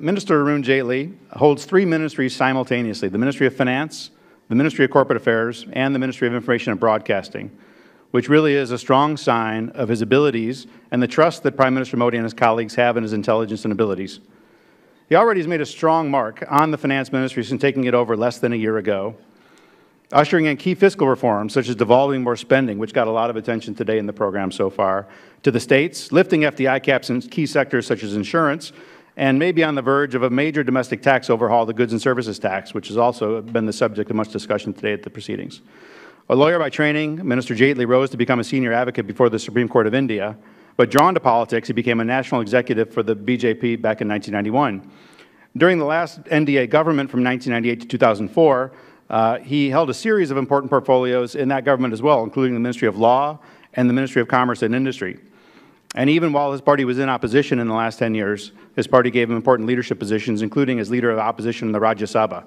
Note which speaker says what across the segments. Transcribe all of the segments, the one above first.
Speaker 1: Minister Arun Jaitley holds 3 ministries simultaneously: the Ministry of Finance, the Ministry of Corporate Affairs, and the Ministry of Information and Broadcasting, which really is a strong sign of his abilities and the trust that Prime Minister Modi and his colleagues have in his intelligence and abilities. He already has made a strong mark on the Finance Ministry since taking it over less than a year ago, ushering in key fiscal reforms such as devolving more spending, which got a lot of attention today in the program so far, to the states, lifting FDI caps in key sectors such as insurance, and maybe on the verge of a major domestic tax overhaul, the goods and services tax, which has also been the subject of much discussion today at the proceedings. A lawyer by training, Minister Jaitley rose to become a senior advocate before the Supreme Court of India, but drawn to politics, he became a national executive for the BJP back in 1991. During the last NDA government from 1998 to 2004, he held a series of important portfolios in that government as well, including the Ministry of Law and the Ministry of Commerce and Industry. And even while his party was in opposition in the last 10 years, his party gave him important leadership positions, including as leader of opposition in the Rajya Sabha.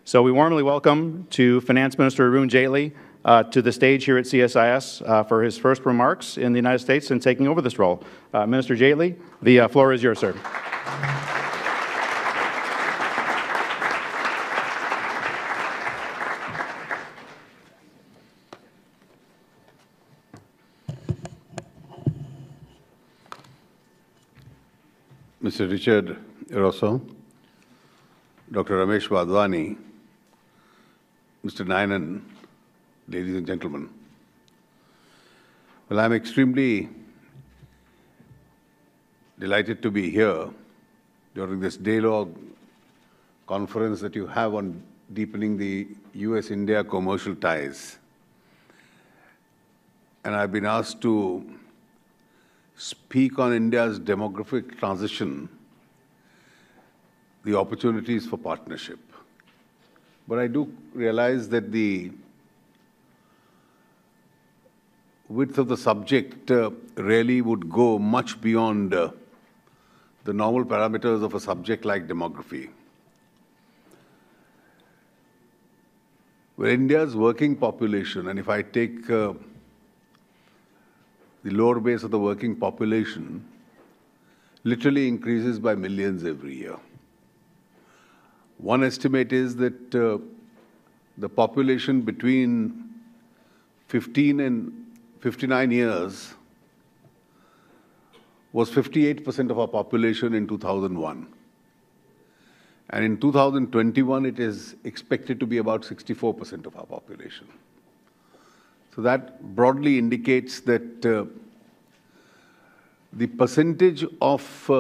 Speaker 1: So we warmly welcome to Finance Minister Arun Jaitley to the stage here at CSIS for his first remarks in the United States and taking over this role. Minister Jaitley, the floor is yours, sir.
Speaker 2: Mr. Richard Rosso, Dr. Ramesh Wadhwani, Mr. Nayanan, ladies and gentlemen. Well, I'm extremely delighted to be here during this day-long conference that you have on deepening the US-India commercial ties. And I've been asked to speak on India's demographic transition, the opportunities for partnership. But I do realize that the width of the subject really would go much beyond the normal parameters of a subject like demography. Well, India's working population, and if I take the lower base of the working population, literally increases by millions every year. One estimate is that the population between 15 and 59 years was 58% of our population in 2001. And in 2021, it is expected to be about 64% of our population. So that broadly indicates that the percentage of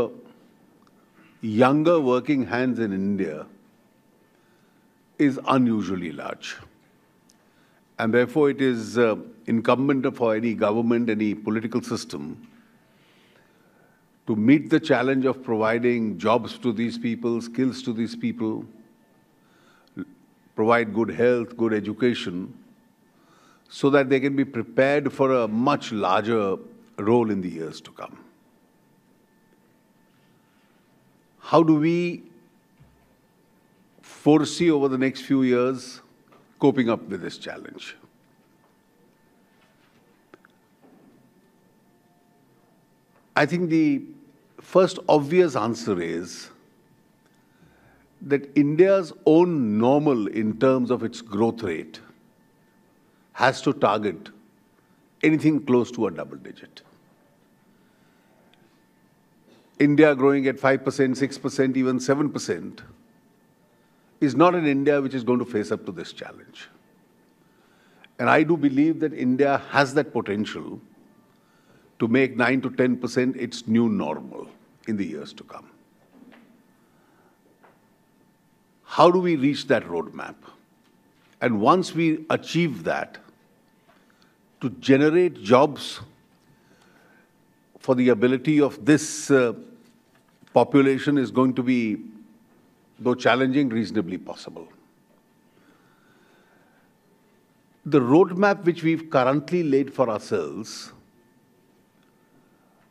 Speaker 2: younger working hands in India is unusually large. And therefore, it is incumbent for any government, any political system, to meet the challenge of providing jobs to these people, skills to these people, provide good health, good education, so that they can be prepared for a much larger role in the years to come. How do we foresee over the next few years coping up with this challenge? I think the first obvious answer is that India's own normal in terms of its growth rate has to target anything close to a double digit. India growing at 5%, 6%, even 7% is not an India which is going to face up to this challenge. And I do believe that India has that potential to make 9 to 10% its new normal in the years to come. How do we reach that roadmap? And once we achieve that, to generate jobs for the ability of this population is going to be, though challenging, reasonably possible. The roadmap which we've currently laid for ourselves,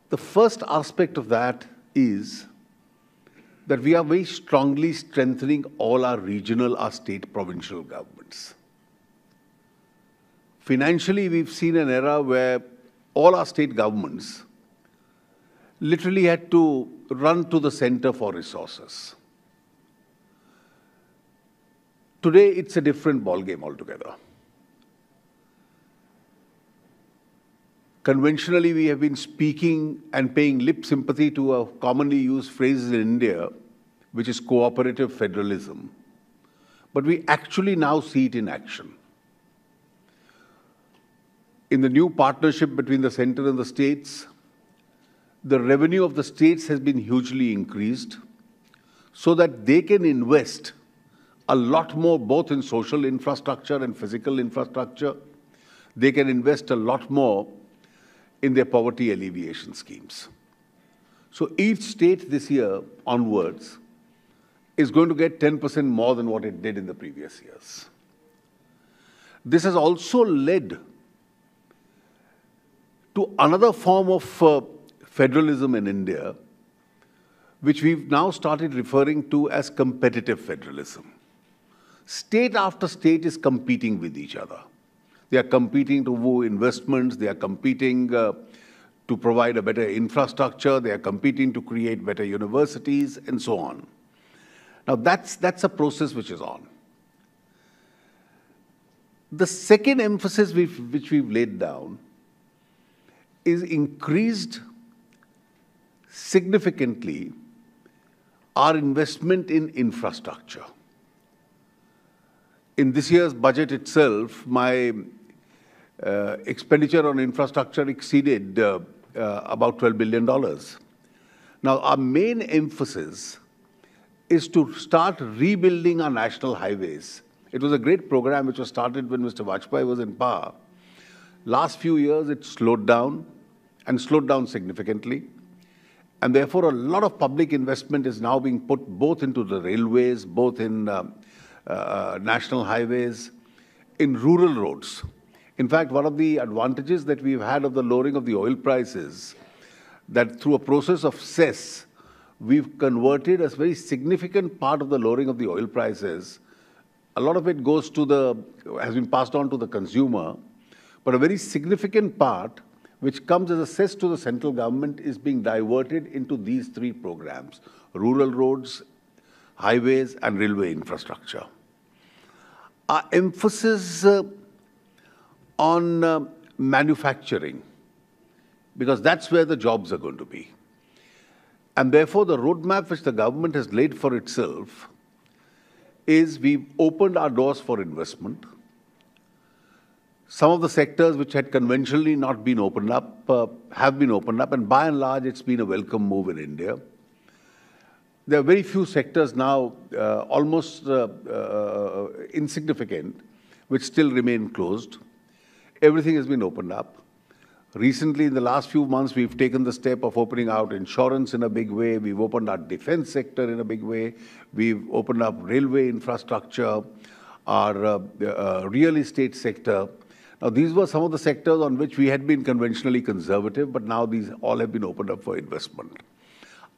Speaker 2: the first aspect of that is that we are very strongly strengthening all our regional, our state, provincial governments. Financially, we've seen an era where all our state governments literally had to run to the center for resources. Today, it's a different ballgame altogether. Conventionally, we have been speaking and paying lip sympathy to a commonly used phrase in India, which is cooperative federalism. But we actually now see it in action. In the new partnership between the center and the states, the revenue of the states has been hugely increased so that they can invest a lot more both in social infrastructure and physical infrastructure. They can invest a lot more in their poverty alleviation schemes. So each state this year onwards is going to get 10% more than what it did in the previous years. This has also led to another form of federalism in India, which we've now started referring to as competitive federalism. State after state is competing with each other. They are competing to woo investments, they are competing to provide a better infrastructure, they are competing to create better universities, and so on. Now that's a process which is on. The second emphasis which we've laid down is increased significantly our investment in infrastructure. In this year's budget itself, my expenditure on infrastructure exceeded about $12 billion. Now, our main emphasis is to start rebuilding our national highways. It was a great program which was started when Mr. Vajpayee was in power. Last few years, it slowed down and slowed down significantly. And therefore, a lot of public investment is now being put both into the railways, both in national highways, in rural roads. In fact, one of the advantages that we've had of the lowering of the oil prices, that through a process of cess, we've converted a very significant part of the lowering of the oil prices. A lot of it goes to has been passed on to the consumer, but a very significant part, which comes as a cess to the central government, is being diverted into these three programs: rural roads, highways, and railway infrastructure. Our emphasis on manufacturing, because that's where the jobs are going to be. And therefore, the roadmap which the government has laid for itself is we've opened our doors for investment. Some of the sectors which had conventionally not been opened up have been opened up, and by and large, it's been a welcome move in India. There are very few sectors now, almost insignificant, which still remain closed. Everything has been opened up. Recently, in the last few months, we've taken the step of opening out insurance in a big way. We've opened our defense sector in a big way. We've opened up railway infrastructure, our real estate sector. Now, these were some of the sectors on which we had been conventionally conservative, but now these all have been opened up for investment.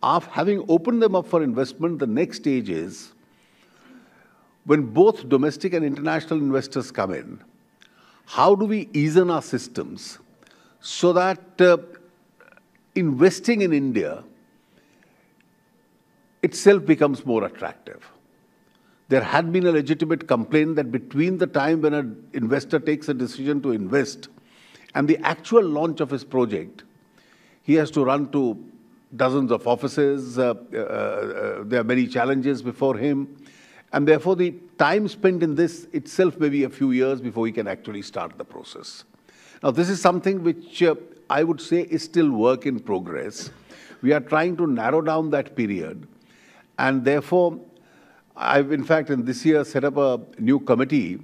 Speaker 2: After having opened them up for investment, the next stage is when both domestic and international investors come in, how do we ease in our systems so that investing in India itself becomes more attractive? There had been a legitimate complaint that between the time when an investor takes a decision to invest and the actual launch of his project, he has to run to dozens of offices. There are many challenges before him. And therefore, the time spent in this itself may be a few years before he can actually start the process. Now, this is something which I would say is still work in progress. We are trying to narrow down that period. And therefore, I've, in fact, in this year, set up a new committee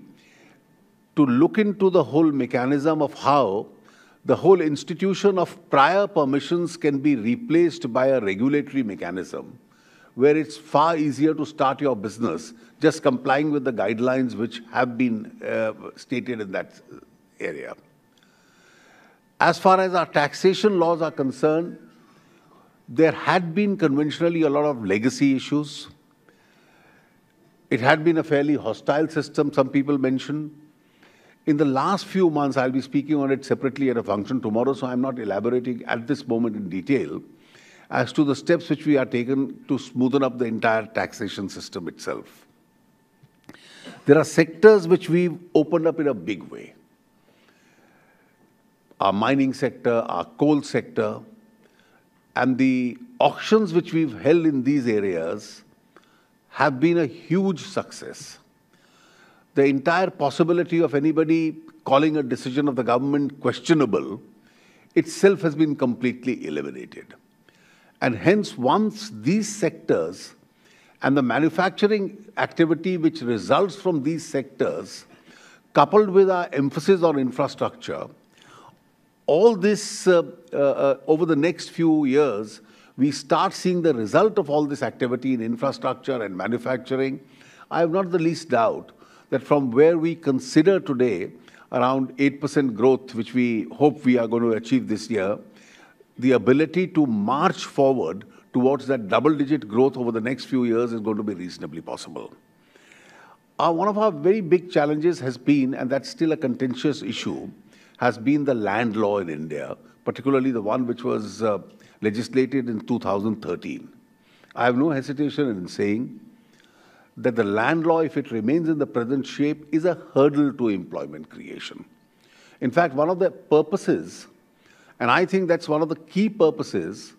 Speaker 2: to look into the whole mechanism of how the whole institution of prior permissions can be replaced by a regulatory mechanism, where it's far easier to start your business just complying with the guidelines which have been stated in that area. As far as our taxation laws are concerned, there had been conventionally a lot of legacy issues. It had been a fairly hostile system, some people mention. In the last few months, I'll be speaking on it separately at a function tomorrow, so I'm not elaborating at this moment in detail as to the steps which we are taken to smoothen up the entire taxation system itself. There are sectors which we've opened up in a big way. Our mining sector, our coal sector, and the auctions which we've held in these areas have been a huge success. The entire possibility of anybody calling a decision of the government questionable itself has been completely eliminated. And hence, once these sectors and the manufacturing activity which results from these sectors, coupled with our emphasis on infrastructure, all this over the next few years, we start seeing the result of all this activity in infrastructure and manufacturing. I have not the least doubt that from where we consider today around 8% growth, which we hope we are going to achieve this year, the ability to march forward towards that double-digit growth over the next few years is going to be reasonably possible. One of our very big challenges has been, and that's still a contentious issue, has been the land law in India, particularly the one which was legislated in 2013. I have no hesitation in saying that the land law, if it remains in the present shape, is a hurdle to employment creation. In fact, one of the purposes, and I think that's one of the key purposes,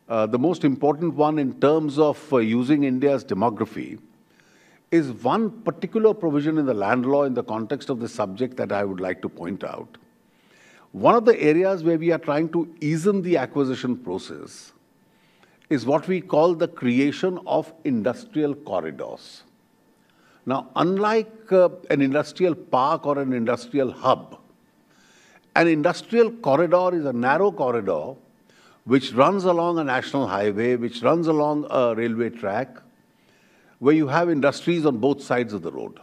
Speaker 2: the most important one in terms of using India's demography, is one particular provision in the land law in the context of this subject that I would like to point out. One of the areas where we are trying to ease in the acquisition process is what we call the creation of industrial corridors. Now, unlike an industrial park or an industrial hub, an industrial corridor is a narrow corridor which runs along a national highway, which runs along a railway track, where you have industries on both sides of the road.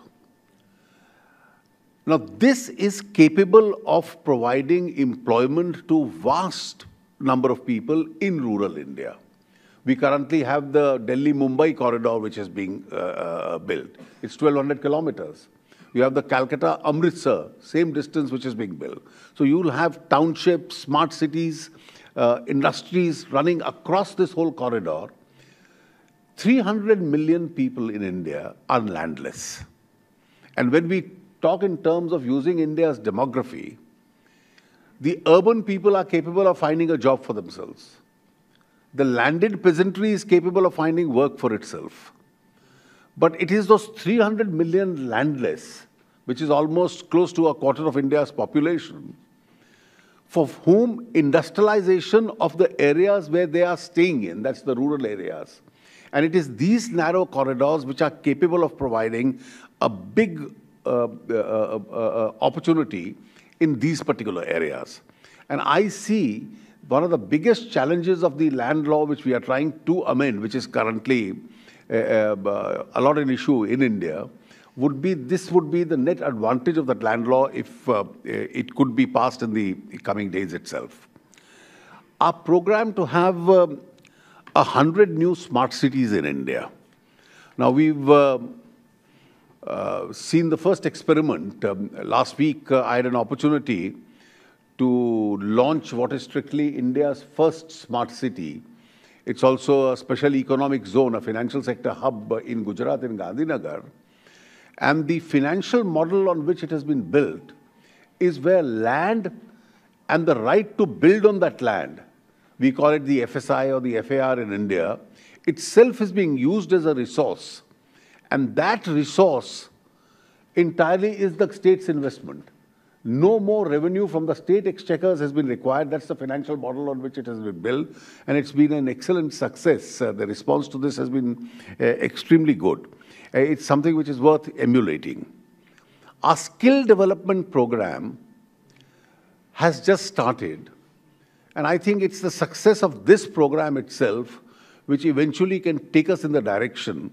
Speaker 2: Now, this is capable of providing employment to vast number of people in rural India. We currently have the Delhi-Mumbai corridor, which is being built. It's 1,200 kilometers. You have the Calcutta-Amritsar, same distance which is being built. So you'll have townships, smart cities, industries running across this whole corridor. 300 million people in India are landless. And when we talk in terms of using India's demography, the urban people are capable of finding a job for themselves. The landed peasantry is capable of finding work for itself. But it is those 300 million landless, which is almost close to a quarter of India's population, for whom industrialization of the areas where they are staying in, that's the rural areas, and it is these narrow corridors which are capable of providing a big opportunity in these particular areas. And I see one of the biggest challenges of the land law which we are trying to amend, which is currently a lot an issue in India, this would be the net advantage of that land law if it could be passed in the coming days itself. Our program to have 100 new smart cities in India. Now, we've seen the first experiment. Last week, I had an opportunity to launch what is strictly India's first smart city. It's also a special economic zone, a financial sector hub in Gujarat, in Gandhinagar. And the financial model on which it has been built is where land and the right to build on that land, we call it the FSI or the FAR in India, itself is being used as a resource. And that resource entirely is the state's investment. No more revenue from the state exchequers has been required. That's the financial model on which it has been built. And it's been an excellent success. The response to this has been extremely good. It's something which is worth emulating. Our skill development program has just started. And I think it's the success of this program itself which eventually can take us in the direction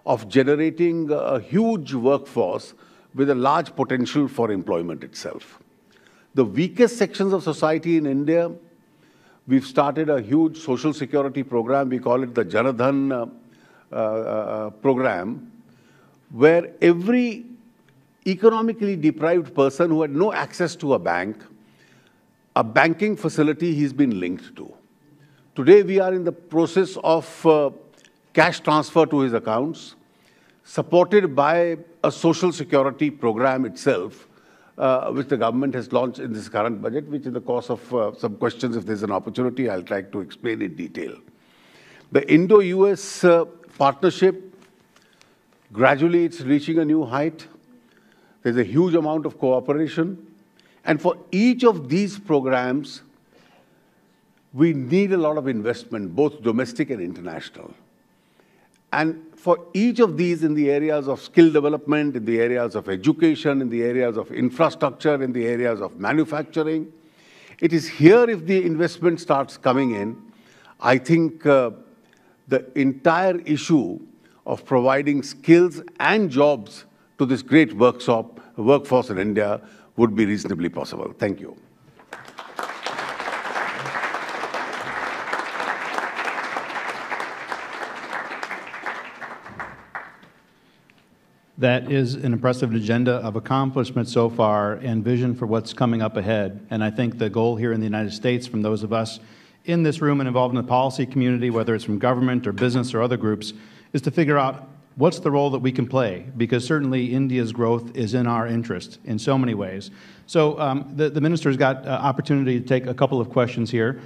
Speaker 2: of generating a huge workforce with a large potential for employment itself. The weakest sections of society in India, we've started a huge social security program. We call it the Janadhan program, where every economically deprived person who had no access to a banking facility he's been linked to. Today, we are in the process of cash transfer to his accounts. supported by a social security program itself, which the government has launched in this current budget, which in the course of some questions, if there's an opportunity, I'll try to explain in detail. The Indo-US partnership, gradually it's reaching a new height. There's a huge amount of cooperation. And for each of these programs, we need a lot of investment, both domestic and international. And for each of these in the areas of skill development, in the areas of education, in the areas of infrastructure, in the areas of manufacturing, it is here if the investment starts coming in, I think the entire issue of providing skills and jobs to this great workforce in India would be reasonably possible. Thank you.
Speaker 1: That is an impressive agenda of accomplishments so far and vision for what's coming up ahead. And I think the goal here in the United States, from those of us in this room and involved in the policy community, whether it's from government or business or other groups, is to figure out what's the role that we can play, because certainly India's growth is in our interest in so many ways. So the minister's got opportunity to take a couple of questions here.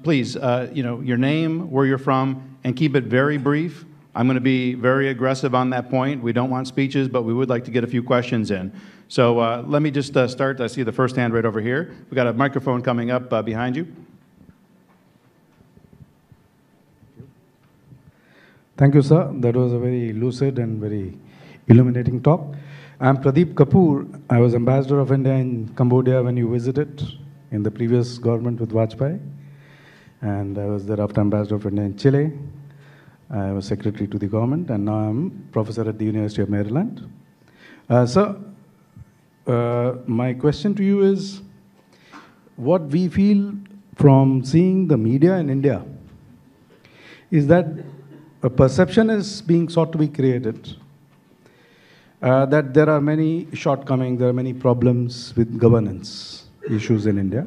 Speaker 1: Please, your name, where you're from, and keep it very brief. I'm going to be very aggressive on that point. We don't want speeches, but we would like to get a few questions in. So let me just start. I see the first hand right over here. We've got a microphone coming up behind you.
Speaker 3: Thank you, sir. That was a very lucid and very illuminating talk. I'm Pradeep Kapoor. I was Ambassador of India in Cambodia when you visited in the previous government with Vajpayee. And I was thereafter Ambassador of India in Chile. I was Secretary to the government, and now I'm Professor at the University of Maryland. Sir, my question to you is, what we feel from seeing the media in India is that a perception is being sought to be created that there are many shortcomings, there are many problems with governance issues in India.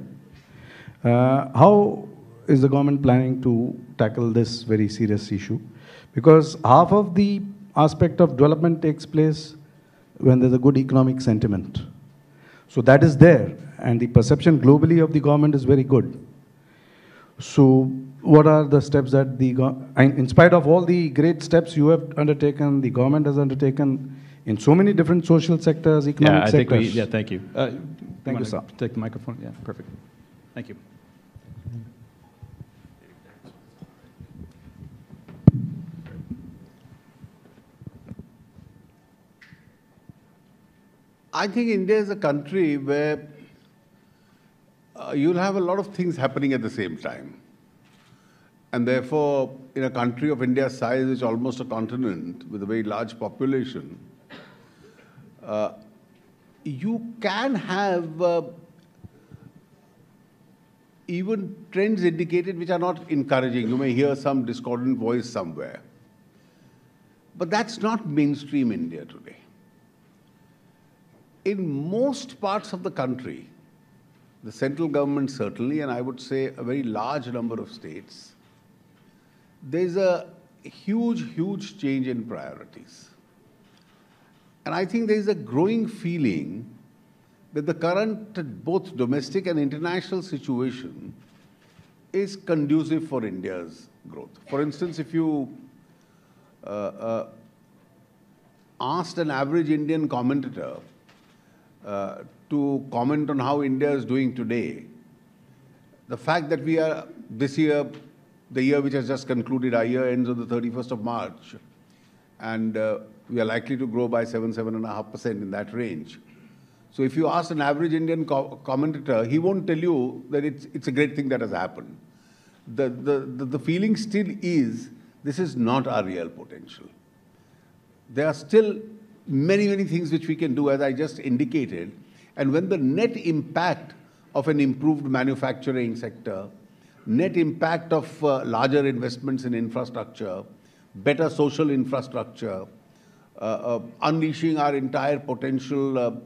Speaker 3: How is the government planning to tackle this very serious issue? Because half of the aspect of development takes place when there's a good economic sentiment. So that is there, and the perception globally of the government is very good. So what are the steps that in spite of all the great steps you have undertaken, the government has undertaken in so many different social sectors, economic sectors?
Speaker 1: Thank you.
Speaker 3: Thank you, sir.
Speaker 1: Take the microphone. Yeah, perfect. Thank you.
Speaker 2: I think India is a country where you'll have a lot of things happening at the same time. And therefore, in a country of India's size, which is almost a continent with a very large population, you can have even trends indicated which are not encouraging. You may hear some discordant voice somewhere. But that's not mainstream India today. In most parts of the country, the central government certainly, and I would say a very large number of states, there's a huge change in priorities. And I think there's a growing feeling that the current both domestic and international situation is conducive for India's growth. For instance, if you asked an average Indian commentator to comment on how India is doing today, the fact that we are this year, the year which has just concluded, our year ends on the 31st of March, and we are likely to grow by 7.5% in that range. So if you ask an average Indian commentator, he won't tell you that it's a great thing that has happened. The feeling still is, this is not our real potential. There are still many things which we can do, as I just indicated. And when the net impact of an improved manufacturing sector, net impact of larger investments in infrastructure, better social infrastructure, unleashing our entire potential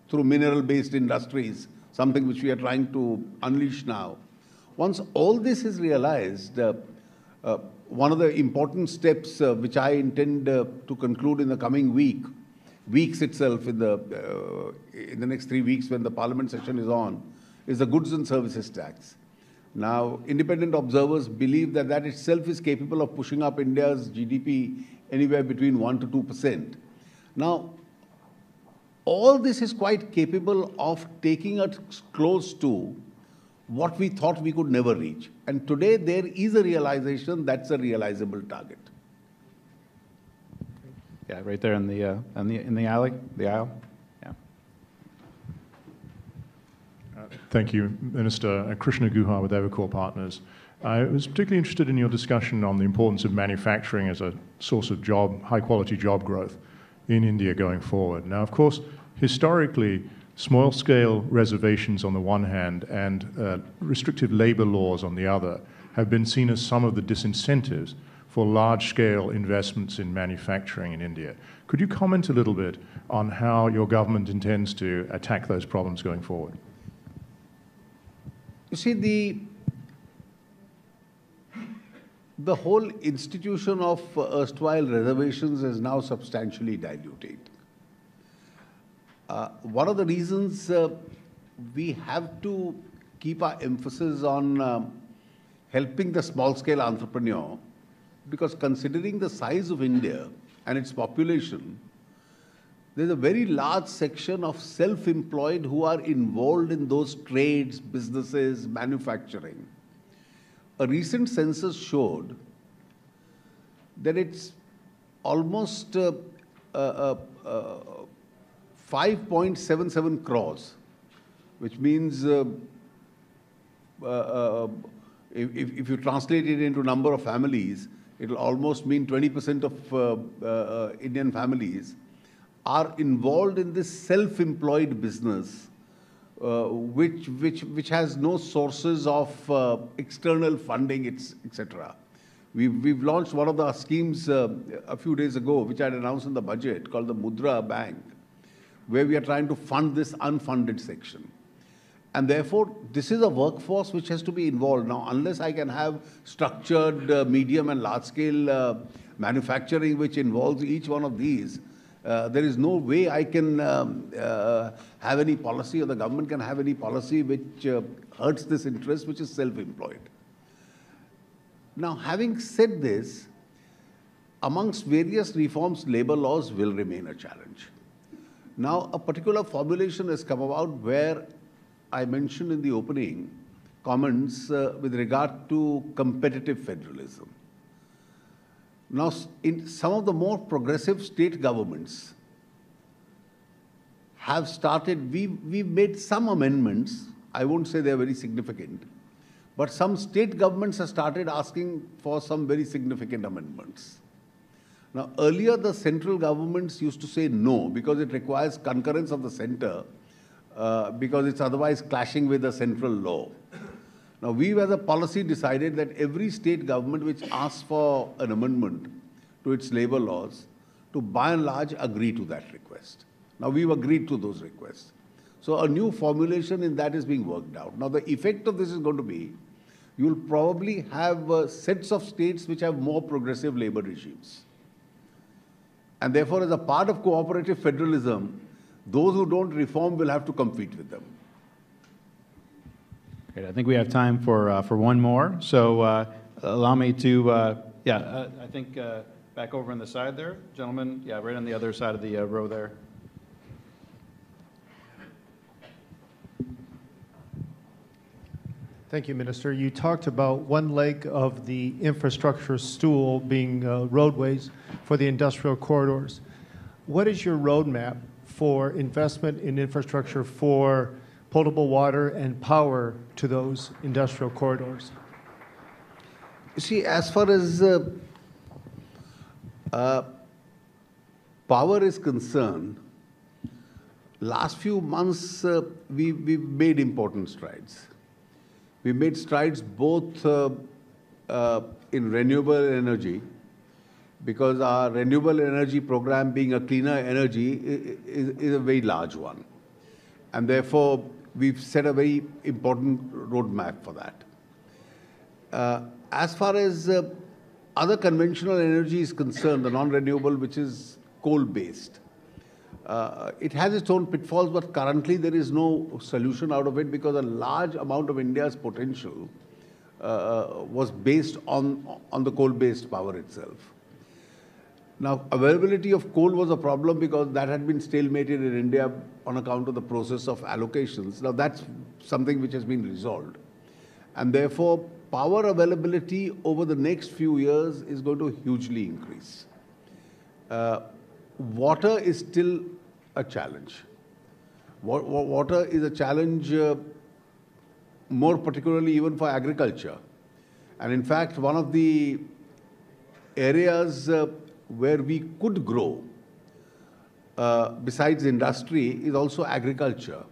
Speaker 2: through mineral-based industries, something which we are trying to unleash now. Once all this is realized, One of the important steps which I intend to conclude in the coming weeks itself, in the next 3 weeks when the Parliament session is on, is the goods and services tax. Now, independent observers believe that that itself is capable of pushing up India's GDP anywhere between 1 to 2%. Now, all this is quite capable of taking us close to what we thought we could never reach. And today there is a realization that's a realizable target.
Speaker 1: Yeah, right there in the aisle. Yeah.
Speaker 4: Thank you, Minister. Krishna Guha with Evercore Partners. I was particularly interested in your discussion on the importance of manufacturing as a source of high-quality job growth in India going forward. Now, of course, historically, small-scale reservations on the one hand and restrictive labor laws on the other have been seen as some of the disincentives for large-scale investments in manufacturing in India. Could you comment a little bit on how your government intends to attack those problems going forward?
Speaker 2: You see, the whole institution of erstwhile reservations is now substantially diluted. One of the reasons we have to keep our emphasis on helping the small-scale entrepreneur, because considering the size of India and its population, there's a very large section of self-employed who are involved in those trades, businesses, manufacturing. A recent census showed that it's almost 5.77 crores, which means if you translate it into number of families, it will almost mean 20% of Indian families are involved in this self-employed business, which has no sources of external funding, etc. We've launched one of the schemes a few days ago, which I had announced in the budget, called the Mudra Bank, where we are trying to fund this unfunded section. And therefore, this is a workforce which has to be involved. Now, unless I can have structured medium and large-scale manufacturing which involves each one of these, there is no way I can have any policy, or the government can have any policy which hurts this interest, which is self-employed. Now, having said this, amongst various reforms, labor laws will remain a challenge. Now, a particular formulation has come about where I mentioned in the opening comments with regard to competitive federalism. Now, in some of the more progressive state governments have started, we've made some amendments. I won't say they're very significant, but some state governments have started asking for some very significant amendments. Now, earlier the central governments used to say no because it requires concurrence of the center because it's otherwise clashing with the central law. Now, we've as a policy decided that every state government which asks for an amendment to its labor laws to by and large agree to that request. Now, we've agreed to those requests. So a new formulation in that is being worked out. Now, the effect of this is going to be you'll probably have sets of states which have more progressive labor regimes. And therefore, as a part of cooperative federalism, those who don't reform will have to compete with them.
Speaker 1: Great. I think we have time for one more. So allow me to, I think back over on the side there. Gentlemen, yeah, right on the other side of the row there.
Speaker 5: Thank you, Minister. You talked about one leg of the infrastructure stool being roadways for the industrial corridors. What is your roadmap for investment in infrastructure for potable water and power to those industrial corridors?
Speaker 2: You see, as far as power is concerned, last few months we've made important strides. We made strides both in renewable energy, because our renewable energy program, being a cleaner energy, is a very large one. And therefore, we've set a very important roadmap for that. As far as other conventional energy is concerned, the non-renewable, which is coal-based, it has its own pitfalls, but currently there is no solution out of it because a large amount of India's potential was based on the coal-based power itself. Now, availability of coal was a problem because that had been stalemated in India on account of the process of allocations. Now, that's something which has been resolved. And therefore, power availability over the next few years is going to hugely increase. Water is still a challenge. Water is a challenge more particularly even for agriculture. And in fact, one of the areas where we could grow besides industry is also agriculture.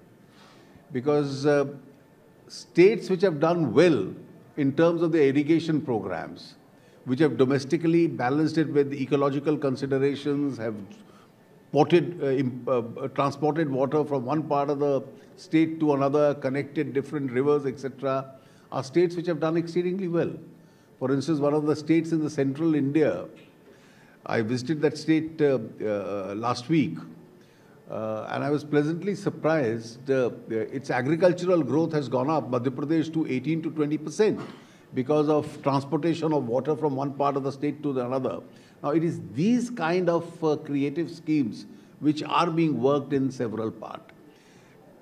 Speaker 2: Because states which have done well in terms of the irrigation programs, which have domestically balanced it with ecological considerations, have transported water from one part of the state to another, connected different rivers, etc., are states which have done exceedingly well. For instance, one of the states in the central India, I visited that state last week, and I was pleasantly surprised. Its agricultural growth has gone up, Madhya Pradesh, to 18 to 20% because of transportation of water from one part of the state to another. Now, it is these kind of creative schemes which are being worked in several parts.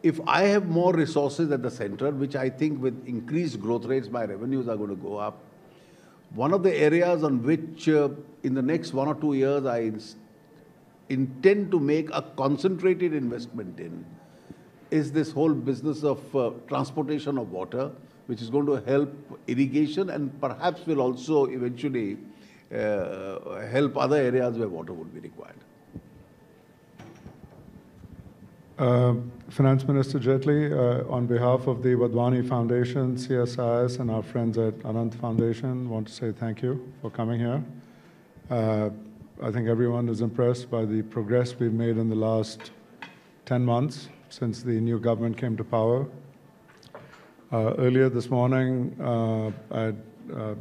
Speaker 2: If I have more resources at the center, which I think with increased growth rates, my revenues are going to go up, one of the areas on which in the next 1 or 2 years I intend to make a concentrated investment in is this whole business of transportation of water, which is going to help irrigation and perhaps will also eventually help other areas where water would be required.
Speaker 3: Finance Minister Jaitley, on behalf of the Wadhwani Foundation, CSIS, and our friends at Anant Foundation, want to say thank you for coming here. I think everyone is impressed by the progress we've made in the last 10 months since the new government came to power. Earlier this morning, I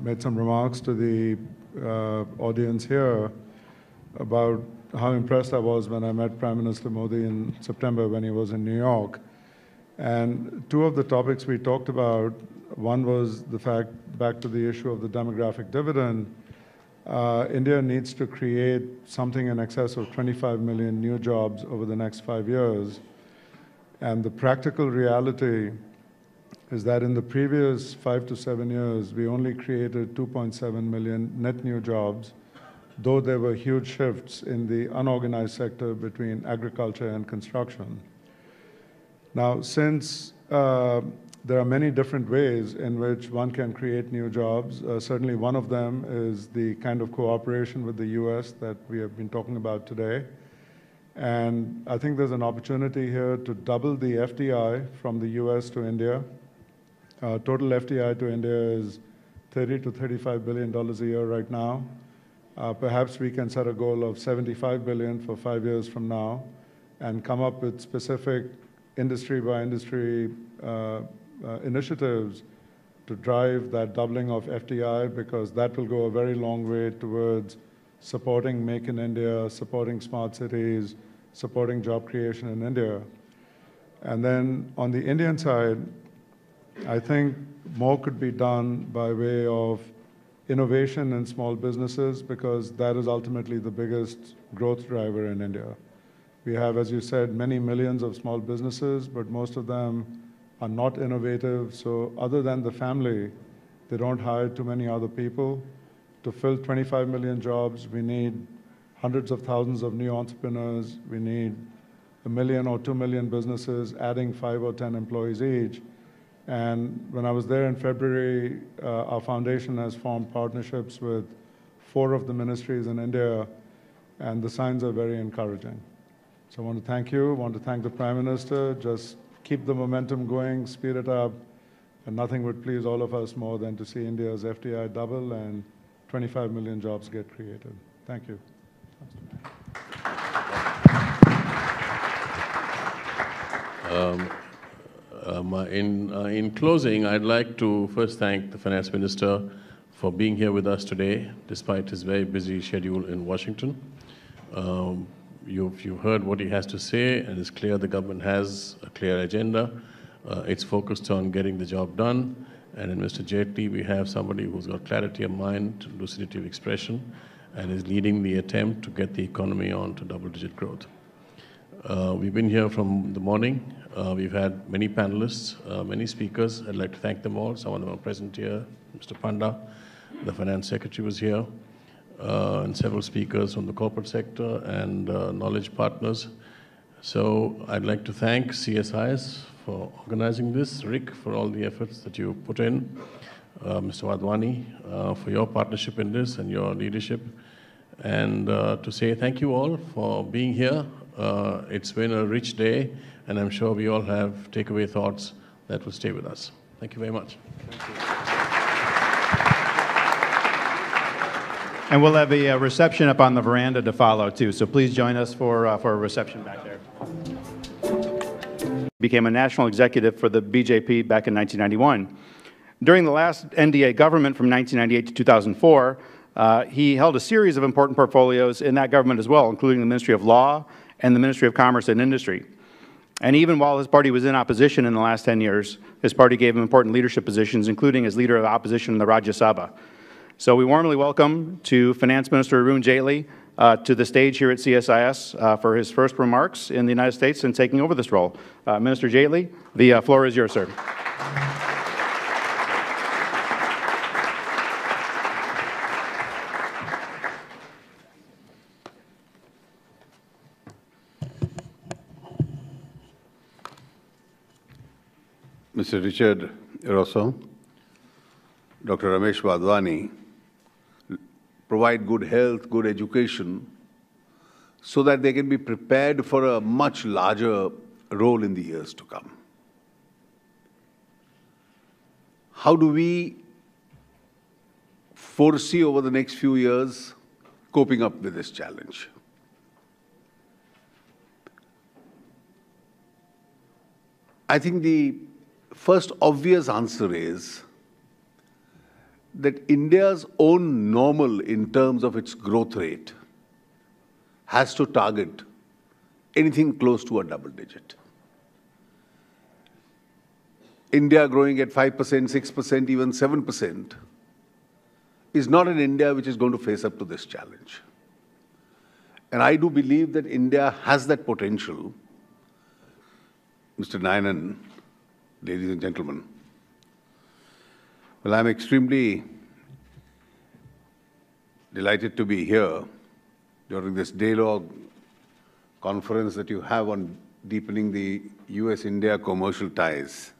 Speaker 3: made some remarks to the audience here about how impressed I was when I met Prime Minister Modi in September when he was in New York. And two of the topics we talked about, one was the fact, back to the issue of the demographic dividend, India needs to create something in excess of 25 million new jobs over the next 5 years. And the practical reality is that in the previous 5 to 7 years, we only created 2.7 million net new jobs, though there were huge shifts in the unorganized sector between agriculture and construction. Now, since there are many different ways in which one can create new jobs, certainly one of them is the kind of cooperation with the US that we have been talking about today. And I think there's an opportunity here to double the FDI from the US to India. Total FDI to India is $30 to $35 billion a year right now. Perhaps we can set a goal of 75 billion for 5 years from now and come up with specific industry by industry initiatives to drive that doubling of FDI, because that will go a very long way towards supporting Make in India, supporting smart cities, supporting job creation in India. And then on the Indian side, I think more could be done by way of innovation in small businesses, because that is ultimately the biggest growth driver in India. We have, as you said, many millions of small businesses, but most of them are not innovative. So other than the family, they don't hire too many other people. To fill 25 million jobs, we need hundreds of thousands of new entrepreneurs. We need 1 million or 2 million businesses adding 5 or 10 employees each. And when I was there in February, our foundation has formed partnerships with 4 of the ministries in India, and the signs are very encouraging. So I want to thank you, I want to thank the Prime Minister. Just keep the momentum going, speed it up, and nothing would please all of us more than to see India's FDI double and 25 million jobs get created. Thank you.
Speaker 6: In closing, I'd like to first thank the Finance Minister for being here with us today, despite his very busy schedule in Washington. You've heard what he has to say, and it's clear the government has a clear agenda. It's focused on getting the job done. And in Mr. Jaitley, we have somebody who's got clarity of mind, lucidity of expression, and is leading the attempt to get the economy on to double-digit growth. We've been here from the morning. We've had many panelists, many speakers. I'd like to thank them all. Some of them are present here. Mr. Panda, the Finance Secretary, was here, and several speakers from the corporate sector and knowledge partners. So I'd like to thank CSIS for organizing this, Rick, for all the efforts that you put in, Mr. Wadhwani, for your partnership in this and your leadership, and to say thank you all for being here. It's been a rich day, and I'm sure we all have takeaway thoughts that will stay with us. Thank you very much. Thank you.
Speaker 1: And we'll have a reception up on the veranda to follow, too. So please join us for a reception back there. Became a national executive for the BJP back in 1991. During the last NDA government from 1998 to 2004, he held a series of important portfolios in that government as well, including the Ministry of Law and the Ministry of Commerce and Industry. And even while his party was in opposition in the last 10 years, his party gave him important leadership positions, including as leader of opposition in the Rajya Sabha. So we warmly welcome to Finance Minister Arun Jaitley to the stage here at CSIS for his first remarks in the United States and taking over this role. Minister Jaitley, the floor is yours, sir.
Speaker 2: Mr. Richard Rosso, Dr. Ramesh Wadhwani, provide good health, good education, so that they can be prepared for a much larger role in the years to come. How do we foresee over the next few years coping up with this challenge? I think the first obvious answer is that India's own normal in terms of its growth rate has to target anything close to a double digit. India growing at 5%, 6%, even 7% is not an India which is going to face up to this challenge. And I do believe that India has that potential. Mr. Nayanan, ladies and gentlemen, well, I'm extremely delighted to be here during this dialogue conference that you have on deepening the US-India commercial ties.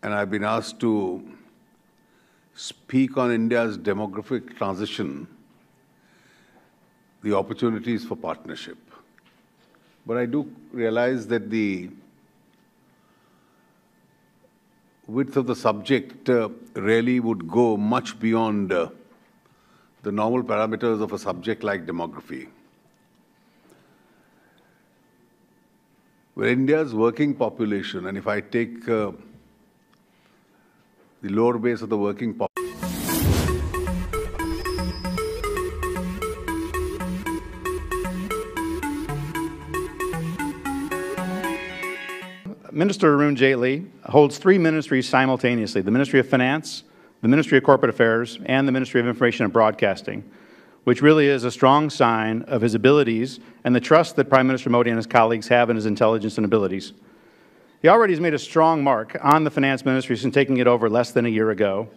Speaker 2: And I've been asked to speak on India's demographic transition, the opportunities for partnership. But I do realize that the width of the subject really would go much beyond the normal parameters of a subject like demography. Well, India's working population, and if I take the lower base of the working population,
Speaker 1: Minister Arun Jaitley holds three ministries simultaneously: the Ministry of Finance, the Ministry of Corporate Affairs, and the Ministry of Information and Broadcasting, which really is a strong sign of his abilities and the trust that Prime Minister Modi and his colleagues have in his intelligence and abilities. He already has made a strong mark on the Finance Ministry since taking it over less than a year ago,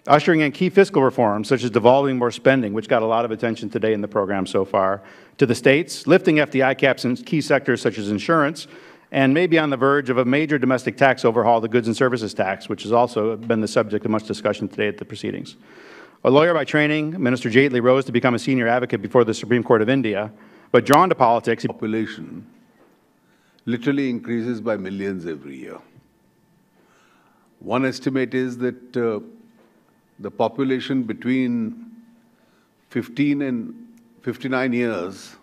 Speaker 1: ushering in key fiscal reforms such as devolving more spending, which got a lot of attention today in the program so far, to the states, lifting FDI caps in key sectors such as insurance, and may be on the verge of a major domestic tax overhaul, the goods and services tax, which has also been the subject of much discussion today at the proceedings. A lawyer by training, Minister Jaitley rose to become a senior advocate before the Supreme Court of India, but drawn to politics,
Speaker 2: population literally increases by millions every year. One estimate is that the population between 15 and 59 years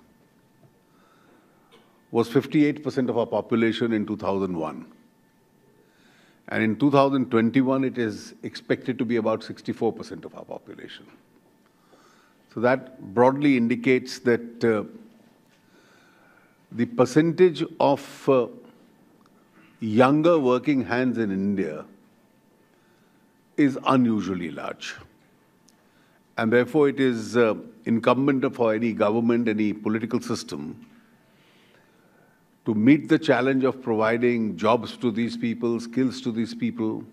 Speaker 2: was 58% of our population in 2001. And in 2021, it is expected to be about 64% of our population. So that broadly indicates that the percentage of younger working hands in India is unusually large. And therefore, it is incumbent for any government, any political system, to meet the challenge of providing jobs to these people, skills to these people,